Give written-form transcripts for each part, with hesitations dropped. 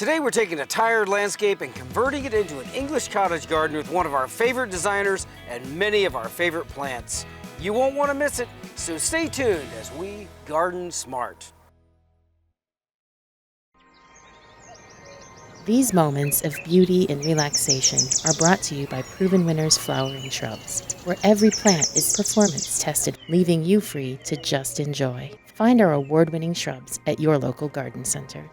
Today we're taking a tired landscape and converting it into an English cottage garden with one of our favorite designers and many of our favorite plants. You won't want to miss it, so stay tuned as we garden smart. These moments of beauty and relaxation are brought to you by Proven Winners Flowering Shrubs, where every plant is performance tested, leaving you free to just enjoy. Find our award-winning shrubs at your local garden center.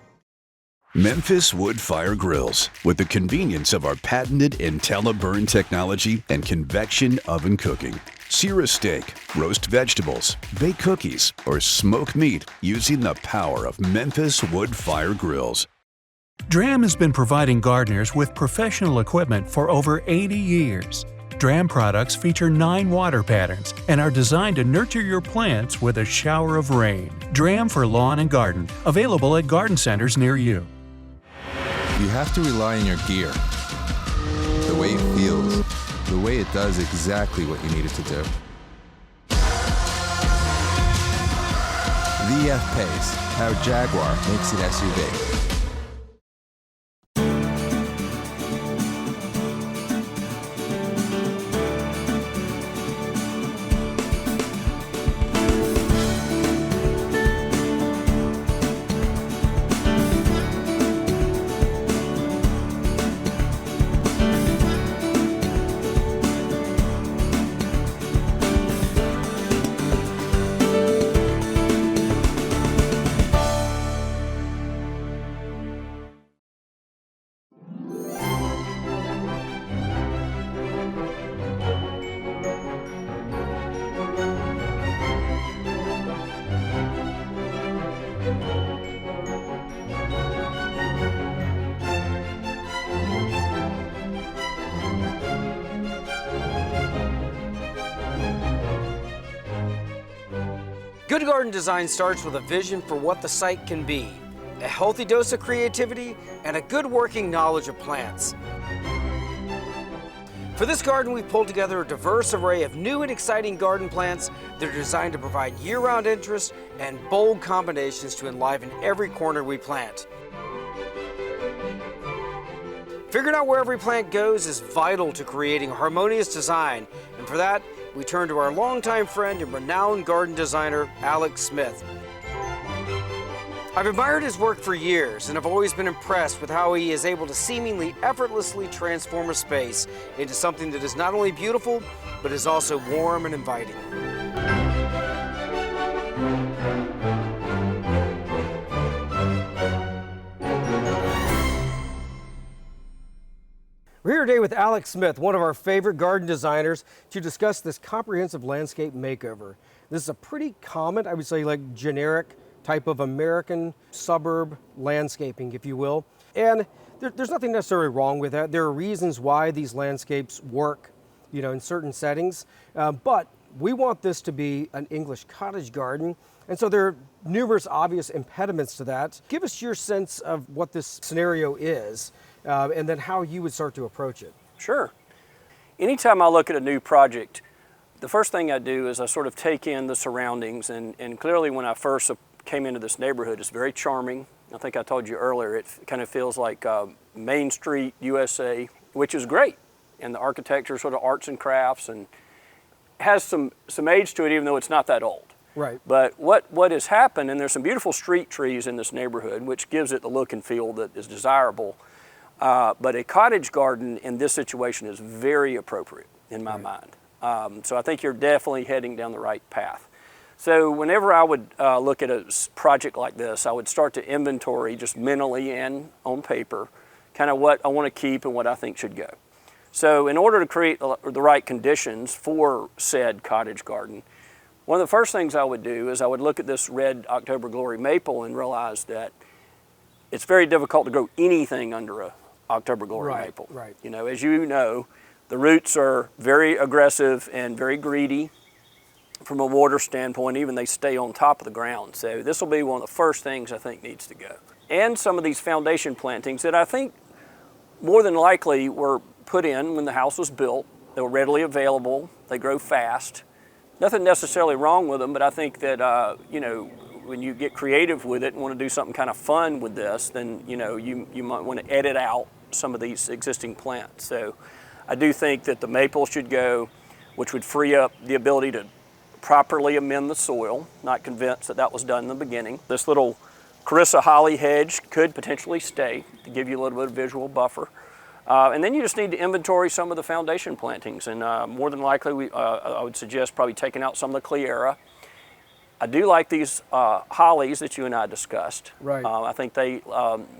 Memphis Wood Fire Grills, with the convenience of our patented IntelliBurn technology and convection oven cooking. Sear a steak, roast vegetables, bake cookies, or smoke meat using the power of Memphis Wood Fire Grills. DRAM has been providing gardeners with professional equipment for over 80 years. DRAM products feature 9 water patterns and are designed to nurture your plants with a shower of rain. DRAM for lawn and garden, available at garden centers near you. You have to rely on your gear. The way it feels, the way it does exactly what you need it to do. The F-Pace, how Jaguar makes it SUV. Good garden design starts with a vision for what the site can be, a healthy dose of creativity, and a good working knowledge of plants. For this garden, we pulled together a diverse array of new and exciting garden plants that are designed to provide year-round interest and bold combinations to enliven every corner we plant. Figuring out where every plant goes is vital to creating a harmonious design, and for that, we turn to our longtime friend and renowned garden designer, Alex Smith. I've admired his work for years and have always been impressed with how he is able to seemingly effortlessly transform a space into something that is not only beautiful, but is also warm and inviting. We're here today with Alex Smith, one of our favorite garden designers, to discuss this comprehensive landscape makeover. This is a pretty common, I would say, like generic type of American suburb landscaping, if you will. And there's nothing necessarily wrong with that. There are reasons why these landscapes work, in certain settings. But we want this to be an English cottage garden. And so there are numerous obvious impediments to that. Give us your sense of what this scenario is. And then how you would start to approach it. Sure. Anytime I look at a new project, the first thing I do is I sort of take in the surroundings, and clearly when I first came into this neighborhood, it's very charming. I think I told you earlier, it kind of feels like Main Street, USA, which is great. And the architecture, sort of arts and crafts, and has some age to it, even though it's not that old. Right. But what has happened, and there's some beautiful street trees in this neighborhood, which gives it the look and feel that is desirable. But a cottage garden in this situation is very appropriate in my mind. So I think you're definitely heading down the right path. So whenever I would look at a project like this, I would start to inventory just mentally and on paper kind of what I want to keep and what I think should go. So in order to create the right conditions for said cottage garden, one of the first things I would do is I would look at this red October Glory maple and realize that it's very difficult to grow anything under a October Glory maple. Right. As you know, the roots are very aggressive and very greedy from a water standpoint. Even they stay on top of the ground. So this will be one of the first things I think needs to go. And some of these foundation plantings that I think more than likely were put in when the house was built. They were readily available. They grow fast. Nothing necessarily wrong with them, but I think that, when you get creative with it and want to do something kind of fun with this, then you might want to edit out some of these existing plants. So I do think that the maple should go, which would free up the ability to properly amend the soil. Not convinced that was done in the beginning. This little Carissa holly hedge could potentially stay to give you a little bit of visual buffer. And then you just need to inventory some of the foundation plantings, and more than likely I would suggest probably taking out some of the Cleara. I do like these hollies that you and I discussed. Right. I think they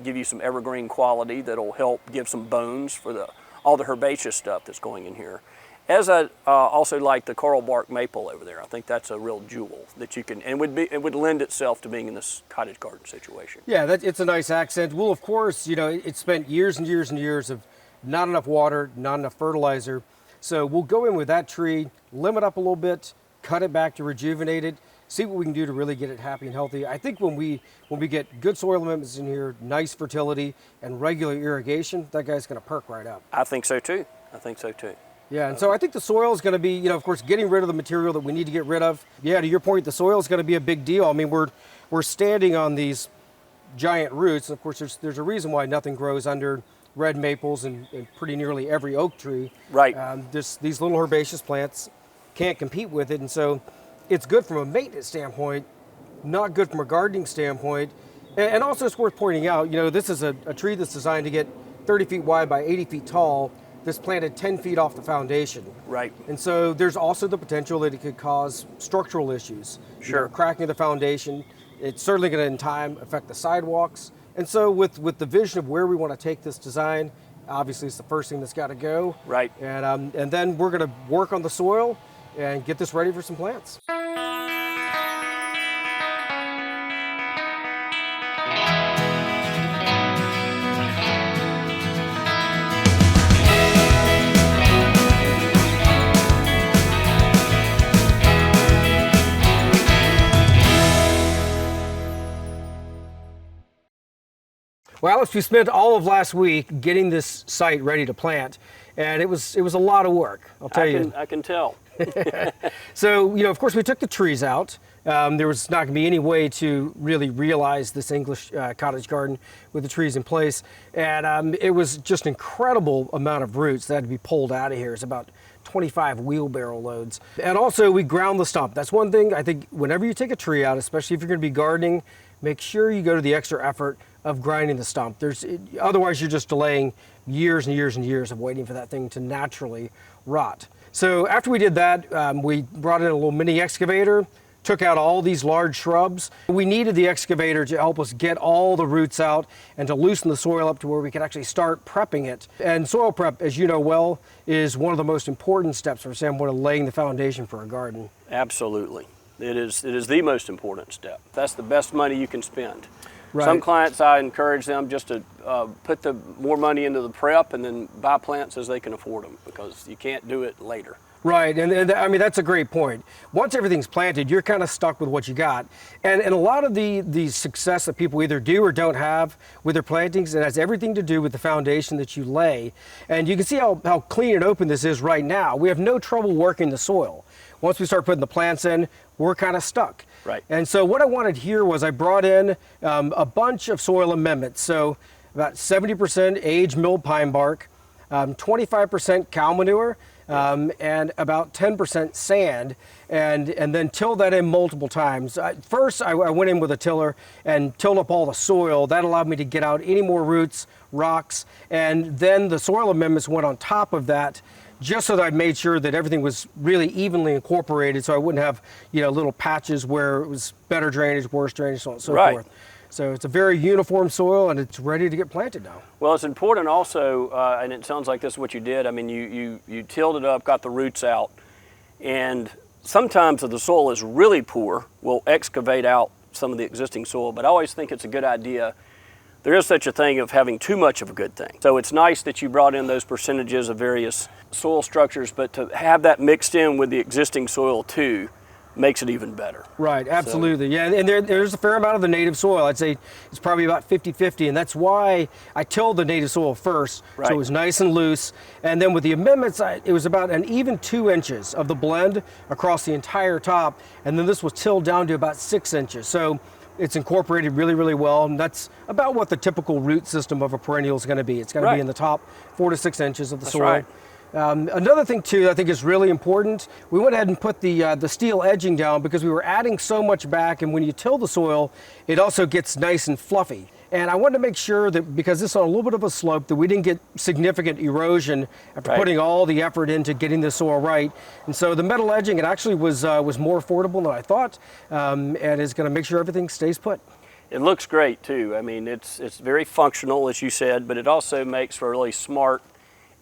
give you some evergreen quality that'll help give some bones for all the herbaceous stuff that's going in here. As I also like the coral bark maple over there. I think that's a real jewel that you can, and it would lend itself to being in this cottage garden situation. Yeah, it's a nice accent. Well, of course, it spent years and years and years of not enough water, not enough fertilizer. So we'll go in with that tree, limit up a little bit, cut it back to rejuvenate it, see what we can do to really get it happy and healthy. I think when we get good soil amendments in here, nice fertility, and regular irrigation, that guy's going to perk right up. I think so too. Yeah, and so I think the soil is going to be, of course, getting rid of the material that we need to get rid of. Yeah, to your point, the soil is going to be a big deal. I mean, we're standing on these giant roots. Of course, there's a reason why nothing grows under red maples and pretty nearly every oak tree. Right. These little herbaceous plants can't compete with it, and so it's good from a maintenance standpoint, not good from a gardening standpoint. And also it's worth pointing out, this is a tree that's designed to get 30 feet wide by 80 feet tall. That's planted 10 feet off the foundation. Right. And so there's also the potential that it could cause structural issues. Sure. Cracking of the foundation. It's certainly going to, in time, affect the sidewalks. And so with the vision of where we want to take this design, obviously it's the first thing that's got to go. Right. And then we're going to work on the soil and get this ready for some plants. Well, Alex, we spent all of last week getting this site ready to plant, and it was a lot of work, I'll tell you. I can tell. So, of course, we took the trees out. There was not going to be any way to really realize this English cottage garden with the trees in place, and it was just an incredible amount of roots that had to be pulled out of here. It's about 25 wheelbarrow loads. And also, we ground the stump. That's one thing I think whenever you take a tree out, especially if you're going to be gardening, make sure you go to the extra effort of grinding the stump. Otherwise, you're just delaying years and years and years of waiting for that thing to naturally rot. So after we did that, we brought in a little mini excavator, took out all these large shrubs. We needed the excavator to help us get all the roots out and to loosen the soil up to where we could actually start prepping it. And soil prep, as you know well, is one of the most important steps from the standpoint of laying the foundation for a garden. Absolutely. It is the most important step. That's the best money you can spend. Right. Some clients, I encourage them just to put more money into the prep and then buy plants as they can afford them, because you can't do it later. Right, and I mean, that's a great point. Once everything's planted, you're kind of stuck with what you got. And a lot of the success that people either do or don't have with their plantings, it has everything to do with the foundation that you lay. And you can see how clean and open this is right now. We have no trouble working the soil. Once we start putting the plants in, we're kind of stuck. Right. And so what I wanted here was I brought in a bunch of soil amendments. So about 70% aged milled pine bark, 25% cow manure, and about 10% sand, and then till that in multiple times. First, I went in with a tiller and tilled up all the soil. That allowed me to get out any more roots, rocks, and then the soil amendments went on top of that, just so that I made sure that everything was really evenly incorporated, so I wouldn't have little patches where it was better drainage, worse drainage, so on and so Right. forth. So it's a very uniform soil, and it's ready to get planted now. Well, it's important also, and it sounds like this is what you did. I mean, you tilled it up, got the roots out, and sometimes if the soil is really poor, we'll excavate out some of the existing soil, but I always think it's a good idea. There is such a thing of having too much of a good thing. So it's nice that you brought in those percentages of various soil structures, but to have that mixed in with the existing soil too makes it even better. Right, absolutely. Yeah, and there's a fair amount of the native soil. I'd say it's probably about 50-50, and that's why I tilled the native soil first, Right. so it was nice and loose. And then with the amendments, it was about an even 2 inches of the blend across the entire top, and then this was tilled down to about 6 inches. So It's incorporated really, really well, and that's about what the typical root system of a perennial is going to be. It's going to be in the top 4 to 6 inches of the soil. Right. Another thing too that I think is really important, we went ahead and put the steel edging down because we were adding so much back, and when you till the soil, it also gets nice and fluffy. And I wanted to make sure that, because this is on a little bit of a slope, that we didn't get significant erosion after putting all the effort into getting the soil right. And so the metal edging, it actually was more affordable than I thought, and is going to make sure everything stays put. It looks great too. I mean, it's very functional, as you said, but it also makes for a really smart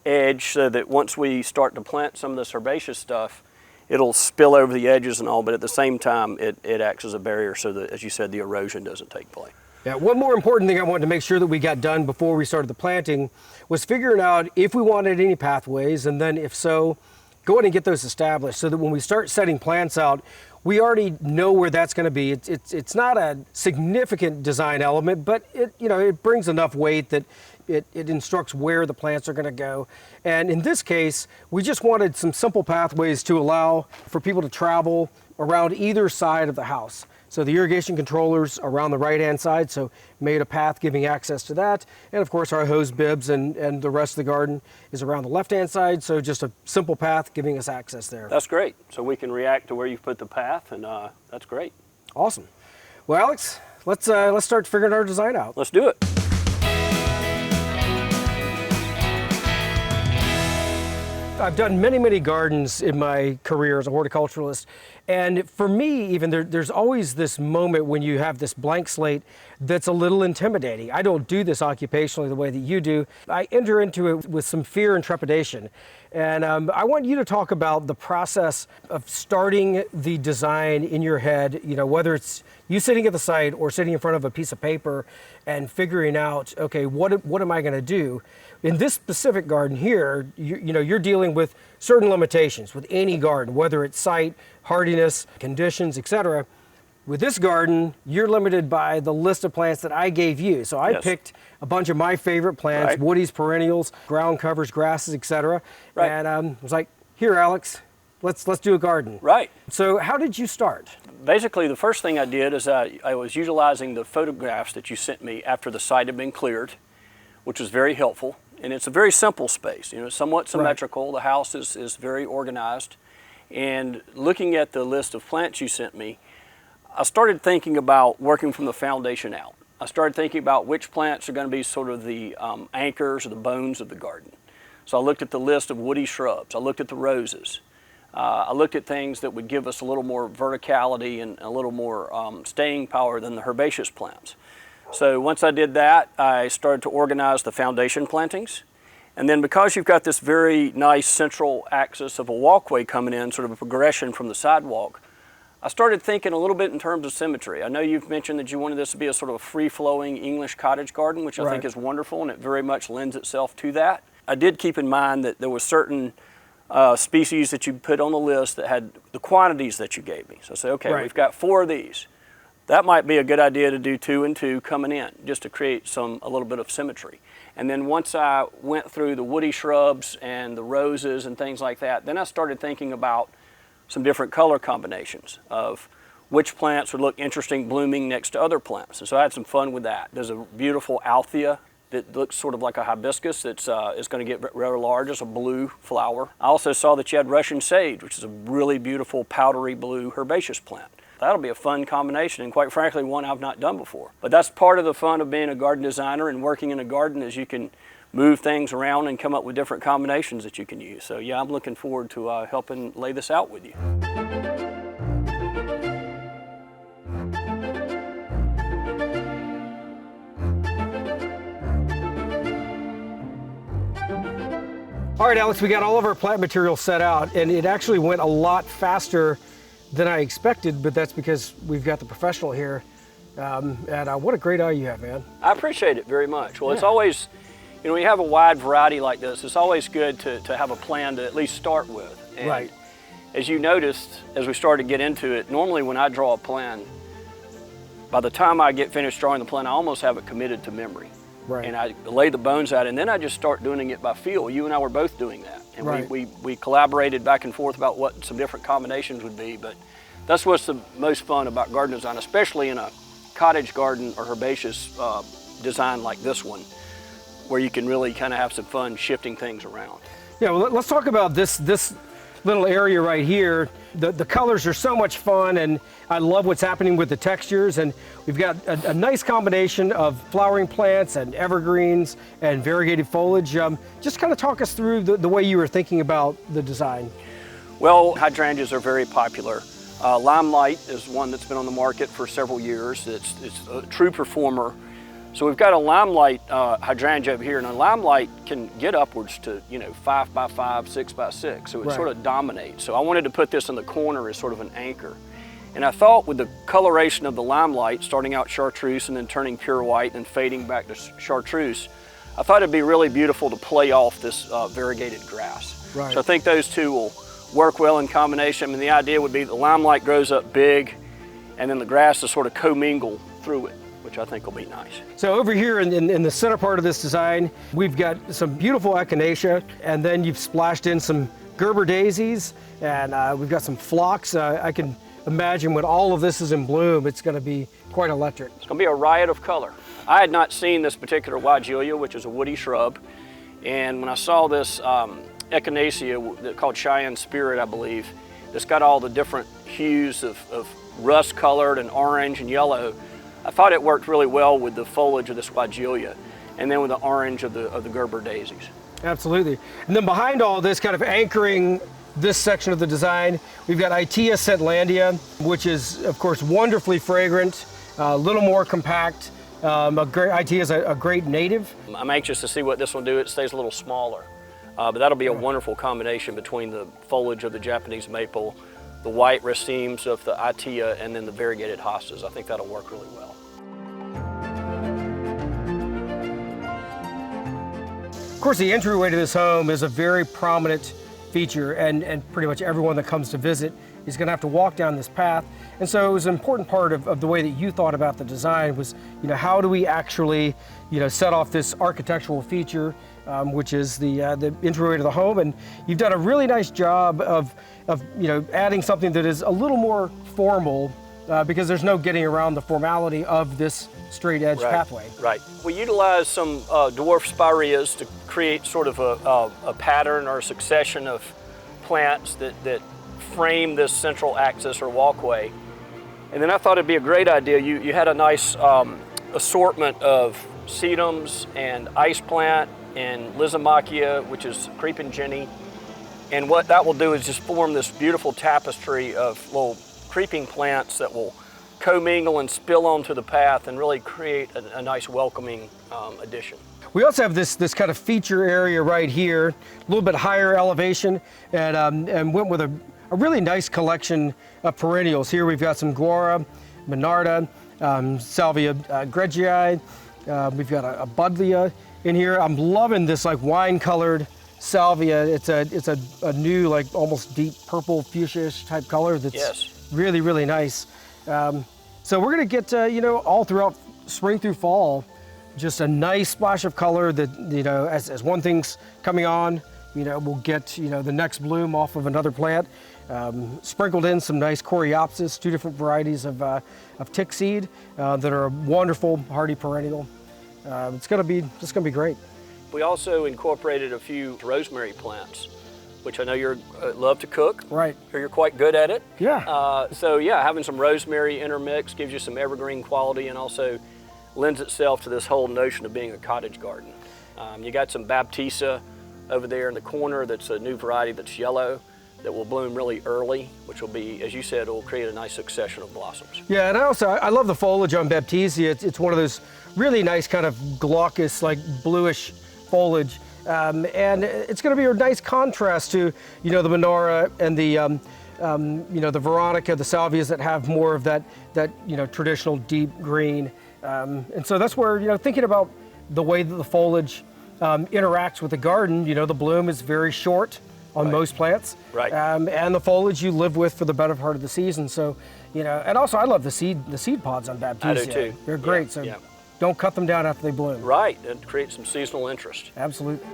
edge, so that once we start to plant some of this herbaceous stuff, it'll spill over the edges and all, but at the same time, it acts as a barrier so that, as you said, the erosion doesn't take place. Yeah, one more important thing I wanted to make sure that we got done before we started the planting was figuring out if we wanted any pathways, and then if so, go ahead and get those established so that when we start setting plants out, we already know where that's going to be. It's not a significant design element, but it brings enough weight that it instructs where the plants are going to go. And in this case, we just wanted some simple pathways to allow for people to travel around either side of the house. So the irrigation controllers around the right-hand side, so made a path giving access to that. And of course our hose bibs and the rest of the garden is around the left-hand side, so just a simple path giving us access there. That's great. So we can react to where you've put the path, and that's great. Awesome. Well, Alex, let's start figuring our design out. Let's do it. I've done many, many gardens in my career as a horticulturalist. And for me, even there's always this moment when you have this blank slate that's a little intimidating. I don't do this occupationally the way that you do. I enter into it with some fear and trepidation. And I want you to talk about the process of starting the design in your head, whether it's you sitting at the site or sitting in front of a piece of paper and figuring out, okay, what am I going to do? In this specific garden here, you're dealing with certain limitations with any garden, whether it's site, hardiness, conditions, etc. With this garden, you're limited by the list of plants that I gave you. So I picked a bunch of my favorite plants, woodies, perennials, ground covers, grasses, etc. And I was like, here, Alex, let's do a garden. Right. So how did you start? Basically, the first thing I did is I was utilizing the photographs that you sent me after the site had been cleared, which was very helpful. And it's a very simple space, somewhat symmetrical. The house is very organized. And looking at the list of plants you sent me, I started thinking about working from the foundation out. I started thinking about which plants are going to be sort of the anchors or the bones of the garden. So I looked at the list of woody shrubs. I looked at the roses. I looked at things that would give us a little more verticality and a little more staying power than the herbaceous plants. So once I did that, I started to organize the foundation plantings. And then because you've got this very nice central axis of a walkway coming in, sort of a progression from the sidewalk, I started thinking a little bit in terms of symmetry. I know you've mentioned that you wanted this to be a sort of a free-flowing English cottage garden, which I think is wonderful, and it very much lends itself to that. I did keep in mind that there were certain species that you put on the list that had the quantities that you gave me. So I said, okay, we've got 4 of these. That might be a good idea to do 2 and 2 coming in, just to create a little bit of symmetry. And then once I went through the woody shrubs and the roses and things like that, then I started thinking about some different color combinations of which plants would look interesting blooming next to other plants. And so I had some fun with that. There's a beautiful Althea that looks sort of like a hibiscus that's is going to get rather large as a blue flower. I also saw that you had Russian sage, which is a really beautiful powdery blue herbaceous plant. That'll be a fun combination, and quite frankly, one I've not done before. But that's part of the fun of being a garden designer and working in a garden, is you can move things around and come up with different combinations that you can use. So yeah, I'm looking forward to helping lay this out with you. All right, Alex, we got all of our plant material set out, and it actually went a lot faster than I expected, but that's because we've got the professional here. And what a great eye you have, man. I appreciate it very much. Well, it's always, when you have a wide variety like this, it's always good to have a plan to at least start with. And as you noticed, as we started to get into it, normally when I draw a plan, by the time I get finished drawing the plan, I almost have it committed to memory. And I lay the bones out, and then I just start doing it by feel. You and I were both doing that. And we collaborated back and forth about what some different combinations would be, but that's what's the most fun about garden design, especially in a cottage garden or herbaceous design like this one, where you can really kind of have some fun shifting things around. Yeah, well, let's talk about this little area right here. The colors are so much fun, and I love what's happening with the textures. And we've got a nice combination of flowering plants and evergreens and variegated foliage. Just kind of talk us through the way you were thinking about the design. Well, hydrangeas are very popular. Limelight is one that's been on the market for several years. It's a true performer. So we've got a limelight hydrangea over here, and a limelight can get upwards to 5 by 5, 6 by 6. So it sort of dominates. So I wanted to put this in the corner as sort of an anchor. And I thought with the coloration of the limelight, starting out chartreuse and then turning pure white and fading back to chartreuse, I thought it'd be really beautiful to play off this variegated grass. Right. So I think those two will work well in combination. I mean, the idea would be the limelight grows up big, and then the grass is sort of commingle through it, which I think will be nice. So over here in the center part of this design, we've got some beautiful echinacea, and then you've splashed in some Gerber daisies, and we've got some phlox. I can imagine when all of this is in bloom, it's going to be quite electric. It's going to be a riot of color. I had not seen this particular Weigelia, which is a woody shrub, and when I saw this echinacea called Cheyenne Spirit, I believe, that's got all the different hues of rust colored and orange and yellow, I thought it worked really well with the foliage of this Weigelia, and then with the orange of the Gerber daisies. Absolutely. And then behind all this, kind of anchoring this section of the design, we've got Itea Setlandia, which is, of course, wonderfully fragrant, a little more compact. Itea is a great native. I'm anxious to see what this will do. It stays a little smaller, but that'll be a wonderful combination between the foliage of the Japanese maple, the white racemes of the Itea, and then the variegated hostas. I think that'll work really well. Of course, the entryway to this home is a very prominent feature, and pretty much everyone that comes to visit is going to have to walk down this path. And so it was an important part of the way that you thought about the design was, how do we actually, set off this architectural feature, which is the entryway to the home. And you've done a really nice job of adding something that is a little more formal, because there's no getting around the formality of this straight edge pathway. Right. We utilize some dwarf spireas to create sort of a pattern or a succession of plants that frame this central axis or walkway. And then I thought it'd be a great idea. You had a nice assortment of sedums and ice plant and Lizomachia, which is creeping jenny. And what that will do is just form this beautiful tapestry of little creeping plants that will commingle and spill onto the path and really create a nice welcoming addition. We also have this kind of feature area right here, a little bit higher elevation, and went with a really nice collection of perennials. Here we've got some Guara, Monarda, Salvia Gregii. We've got a Buddleia in here. I'm loving this like wine-colored Salvia. It's a new, like almost deep purple fuchsia-ish type color that's really, really nice. So we're gonna get, all throughout spring through fall, just a nice splash of color that, as one thing's coming on, we'll get, the next bloom off of another plant. Sprinkled in some nice Coreopsis, 2 different varieties of tick seed that are a wonderful hardy perennial. It's gonna be great. We also incorporated a few rosemary plants, which I know you love to cook. Right. Or you're quite good at it. Yeah. So yeah, having some rosemary intermixed gives you some evergreen quality and also lends itself to this whole notion of being a cottage garden. You got some Baptisia over there in the corner that's a new variety that's yellow that will bloom really early, which will be, as you said, it will create a nice succession of blossoms. Yeah, and I love the foliage on Baptisia. It's one of those really nice kind of glaucous, like bluish foliage. And it's going to be a nice contrast to, the Monara and the Veronica, the Salvias that have more of that traditional deep green. And so that's where, thinking about the way that the foliage interacts with the garden, the bloom is very short on most plants. Right. And the foliage you live with for the better part of the season. So, and also I love the seed pods on Baptisia. I do too. They're great. Don't cut them down after they bloom. Right, and create some seasonal interest. Absolutely.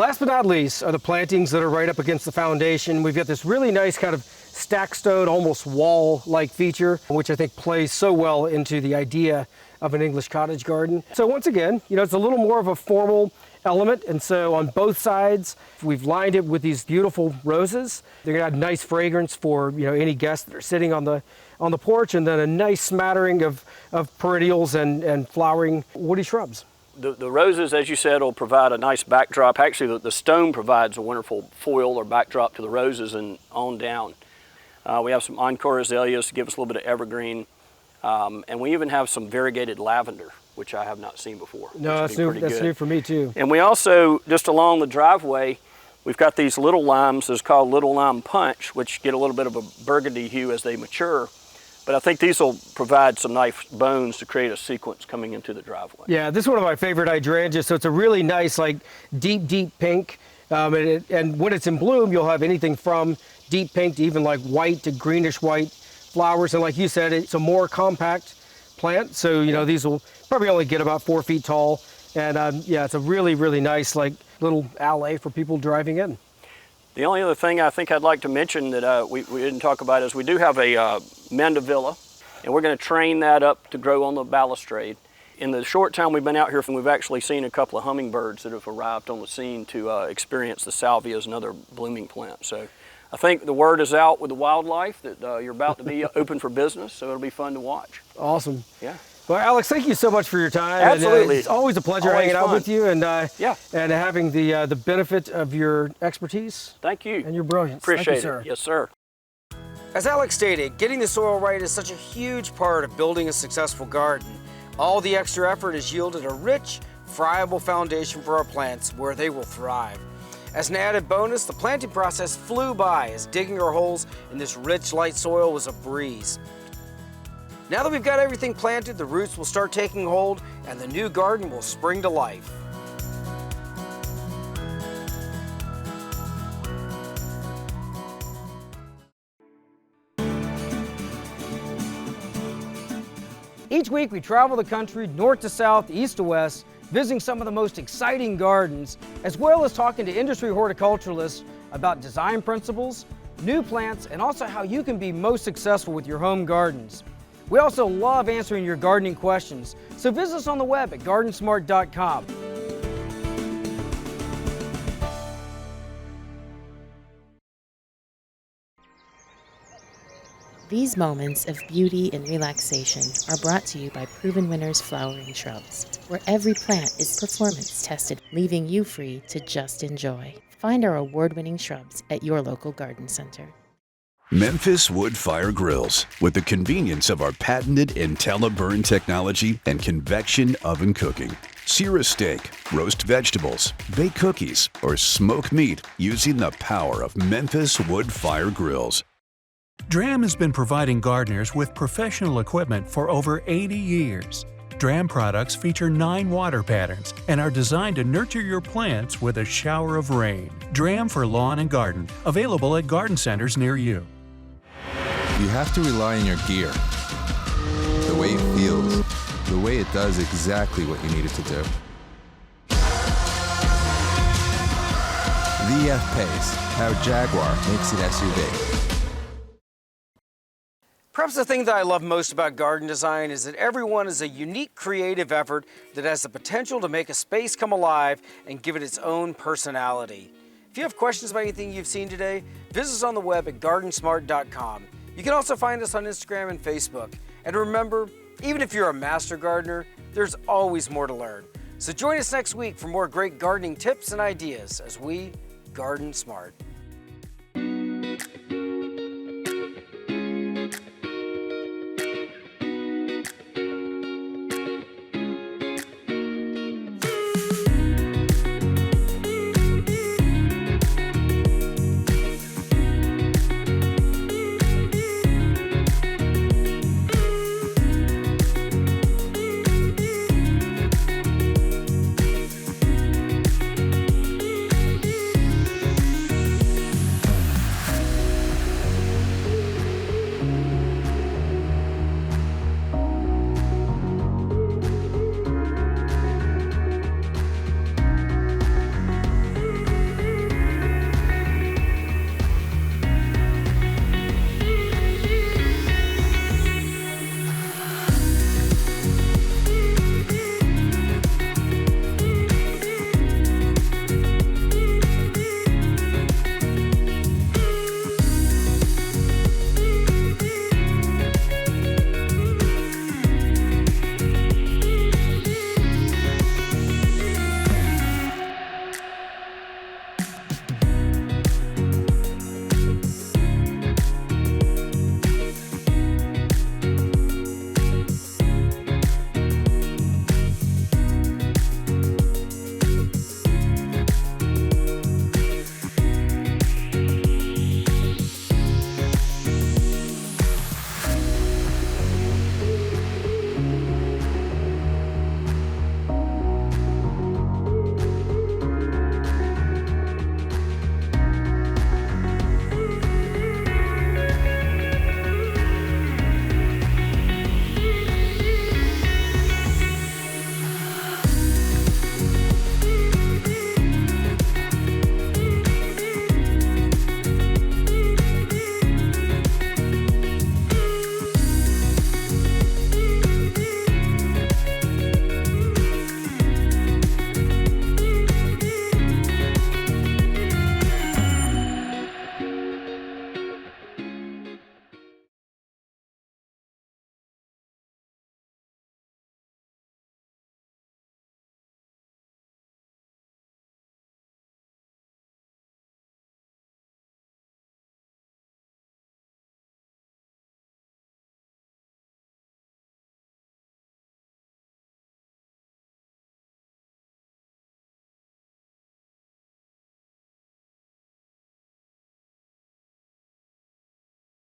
Last but not least are the plantings that are right up against the foundation. We've got this really nice kind of stack stone, almost wall-like feature, which I think plays so well into the idea of an English cottage garden. So once again, it's a little more of a formal element, and so on both sides we've lined it with these beautiful roses. They're gonna have nice fragrance for any guests that are sitting on the porch, and then a nice smattering of perennials and flowering woody shrubs. The roses, as you said, will provide a nice backdrop. Actually, the stone provides a wonderful foil or backdrop to the roses and on down. We have some encore azaleas to give us a little bit of evergreen, and we even have some variegated lavender, which I have not seen before. No, that's new for me too. And we also, just along the driveway, we've got these little limes. It's called Little Lime Punch, which get a little bit of a burgundy hue as they mature. But I think these will provide some nice bones to create a sequence coming into the driveway. Yeah, this is one of my favorite hydrangeas. So it's a really nice, like deep pink. And when it's in bloom, you'll have anything from deep pink to even like white to greenish white flowers. And like you said, it's a more compact plant. So, these will probably only get about 4 feet tall. And yeah, it's a really nice like little alley for people driving in. The only other thing I think I'd like to mention that we didn't talk about is we do have a mandevilla, and we're going to train that up to grow on the balustrade. In the short time we've been out here, we've actually seen a couple of hummingbirds that have arrived on the scene to experience the salvias and other blooming plants. So I think the word is out with the wildlife that you're about to be open for business, so it'll be fun to watch. Awesome. Yeah. Well, Alex, thank you so much for your time. Absolutely. And, it's always a pleasure hanging out with you and and having the benefit of your expertise. Thank you. And your brilliance. Appreciate thank you, it. sir. Yes, sir. As Alex stated, getting the soil right is such a huge part of building a successful garden. All the extra effort has yielded a rich, friable foundation for our plants where they will thrive. As an added bonus, the planting process flew by as digging our holes in this rich, light soil was a breeze. Now that we've got everything planted, the roots will start taking hold and the new garden will spring to life. Each week we travel the country north to south, east to west, visiting some of the most exciting gardens, as well as talking to industry horticulturalists about design principles, new plants, and also how you can be most successful with your home gardens. We also love answering your gardening questions, so visit us on the web at GradenSMART.com. These moments of beauty and relaxation are brought to you by Proven Winners Flowering Shrubs, where every plant is performance tested, leaving you free to just enjoy. Find our award-winning shrubs at your local garden center. Memphis Wood Fire Grills, with the convenience of our patented IntelliBurn technology and convection oven cooking. Sear a steak, roast vegetables, bake cookies, or smoke meat using the power of Memphis Wood Fire Grills. DRAM has been providing gardeners with professional equipment for over 80 years. DRAM products feature 9 water patterns and are designed to nurture your plants with a shower of rain. DRAM for lawn and garden, available at garden centers near you. You have to rely on your gear. The way it feels, the way it does exactly what you need it to do. The F-Pace, how Jaguar makes an SUV. Perhaps the thing that I love most about garden design is that everyone is a unique creative effort that has the potential to make a space come alive and give it its own personality. If you have questions about anything you've seen today, visit us on the web at GradenSMART.com. You can also find us on Instagram and Facebook. And remember, even if you're a master gardener, there's always more to learn. So join us next week for more great gardening tips and ideas as we garden smart.